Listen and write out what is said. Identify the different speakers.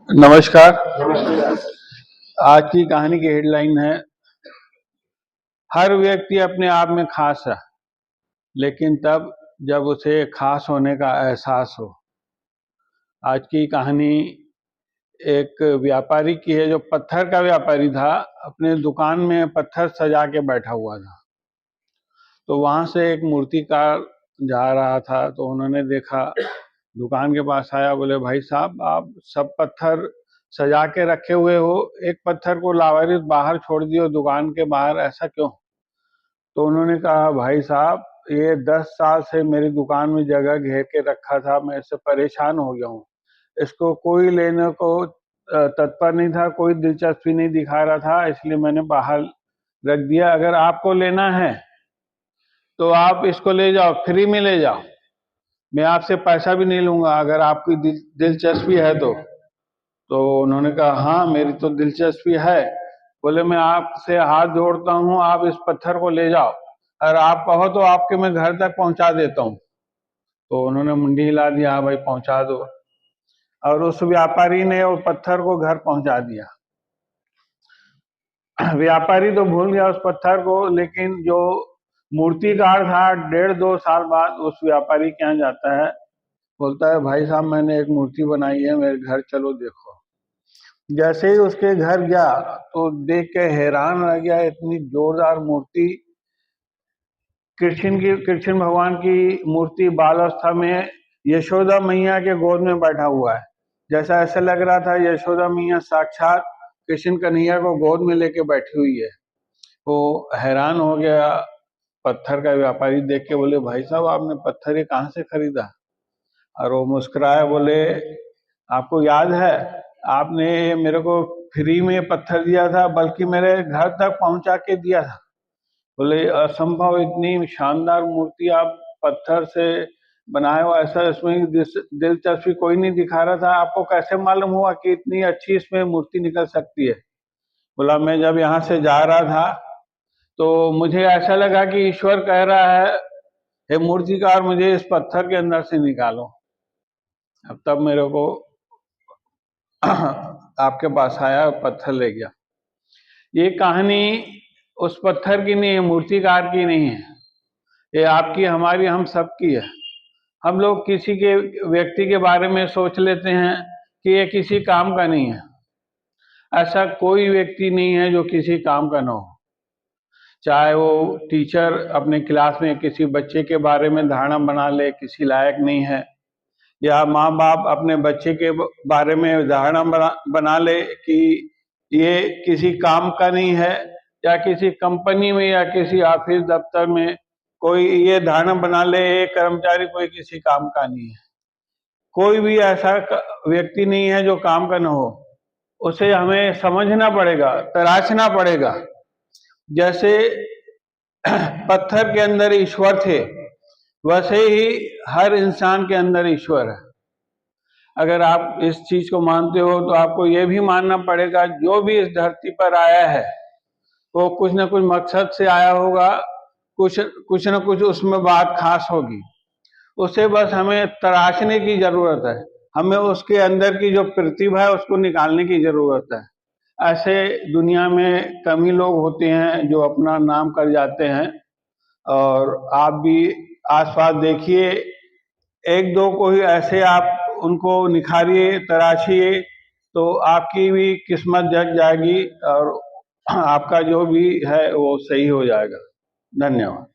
Speaker 1: नमस्कार। आज की कहानी की हेडलाइन है, हर व्यक्ति अपने आप में खास है, लेकिन तब जब उसे खास होने का एहसास हो। आज की कहानी एक व्यापारी की है जो पत्थर का व्यापारी था। अपने दुकान में पत्थर सजा के बैठा हुआ था। तो वहां से एक मूर्तिकार जा रहा था, तो उन्होंने देखा, दुकान के पास आया, बोले भाई साहब, आप सब पत्थर सजा के रखे हुए हो, एक पत्थर को लावारिस बाहर छोड़ दियो दुकान के बाहर, ऐसा क्यों? तो उन्होंने कहा, भाई साहब, ये 10 साल से मेरी दुकान में जगह घेर के रखा था, मैं इससे परेशान हो गया हूँ। इसको कोई लेने को तत्पर नहीं था, कोई दिलचस्पी नहीं दिखा रहा था, इसलिए मैंने बाहर रख दिया। अगर आपको लेना है तो आप इसको ले जाओ, फ्री में ले जाओ, मैं आपसे पैसा भी नहीं लूंगा अगर आपकी दिलचस्पी है तो उन्होंने कहा, हाँ मेरी तो दिलचस्पी है। बोले, मैं आपसे हाथ जोड़ता हूँ, आप इस पत्थर को ले जाओ, और आप कहो तो आपके मैं घर तक पहुंचा देता हूँ। तो उन्होंने मुंडी हिला दिया, हाँ भाई पहुंचा दो, और उस व्यापारी ने वो पत्थर को घर पहुंचा दिया। व्यापारी तो भूल गया उस पत्थर को, लेकिन जो मूर्तिकार था 1.5-2 साल बाद उस व्यापारी के यहाँ जाता है, बोलता है, भाई साहब मैंने एक मूर्ति बनाई है, मेरे घर चलो देखो। जैसे ही उसके घर गया तो देख के हैरान रह गया, इतनी जोरदार मूर्ति। कृष्ण भगवान की मूर्ति बाल अवस्था में यशोदा मैया के गोद में बैठा हुआ है। जैसा ऐसा लग रहा था यशोदा मैया साक्षात कृष्ण कन्हैया को गोद में लेके बैठी हुई है। वो हैरान हो गया। पत्थर का व्यापारी देख के बोले, भाई साहब आपने पत्थर ये कहाँ से खरीदा? और वो मुस्कुराया, बोले, आपको याद है आपने मेरे को फ्री में पत्थर दिया था, बल्कि मेरे घर तक पहुंचा के दिया था। बोले, असंभव, इतनी शानदार मूर्ति आप पत्थर से बनाए हो, ऐसा इसमें दिलचस्पी कोई नहीं दिखा रहा था, आपको कैसे मालूम हुआ कि इतनी अच्छी इसमें मूर्ति निकल सकती है? बोला, मैं जब यहाँ से जा रहा था तो मुझे ऐसा लगा कि ईश्वर कह रहा है, हे मूर्तिकार, मुझे इस पत्थर के अंदर से निकालो। अब तब मेरे को आपके पास आया, पत्थर ले गया। ये कहानी उस पत्थर की नहीं है, मूर्तिकार की नहीं है, ये आपकी, हमारी, हम सब की है। हम लोग किसी के व्यक्ति के बारे में सोच लेते हैं कि ये किसी काम का नहीं है। ऐसा कोई व्यक्ति नहीं है जो किसी काम का ना हो। चाहे वो टीचर अपने क्लास में किसी बच्चे के बारे में धारणा बना ले किसी लायक नहीं है, या माँ बाप अपने बच्चे के बारे में धारणा बना ले कि ये किसी काम का नहीं है, या किसी कंपनी में या किसी ऑफिस दफ्तर में कोई ये धारणा बना ले, ये कर्मचारी कोई किसी काम का नहीं है। कोई भी ऐसा व्यक्ति नहीं है जो काम का न हो। उसे हमें समझना पड़ेगा, तराशना पड़ेगा। जैसे पत्थर के अंदर ईश्वर थे, वैसे ही हर इंसान के अंदर ईश्वर है। अगर आप इस चीज को मानते हो तो आपको यह भी मानना पड़ेगा, जो भी इस धरती पर आया है वो कुछ न कुछ मकसद से आया होगा, कुछ न कुछ उसमें बात खास होगी। उसे बस हमें तराशने की जरूरत है, हमें उसके अंदर की जो प्रतिभा है उसको निकालने की जरूरत है। ऐसे दुनिया में कम ही लोग होते हैं जो अपना नाम कर जाते हैं, और आप भी आसपास देखिए, एक दो को ही ऐसे आप उनको निखारिए, तराशिए, तो आपकी भी किस्मत जग जाएगी और आपका जो भी है वो सही हो जाएगा। धन्यवाद।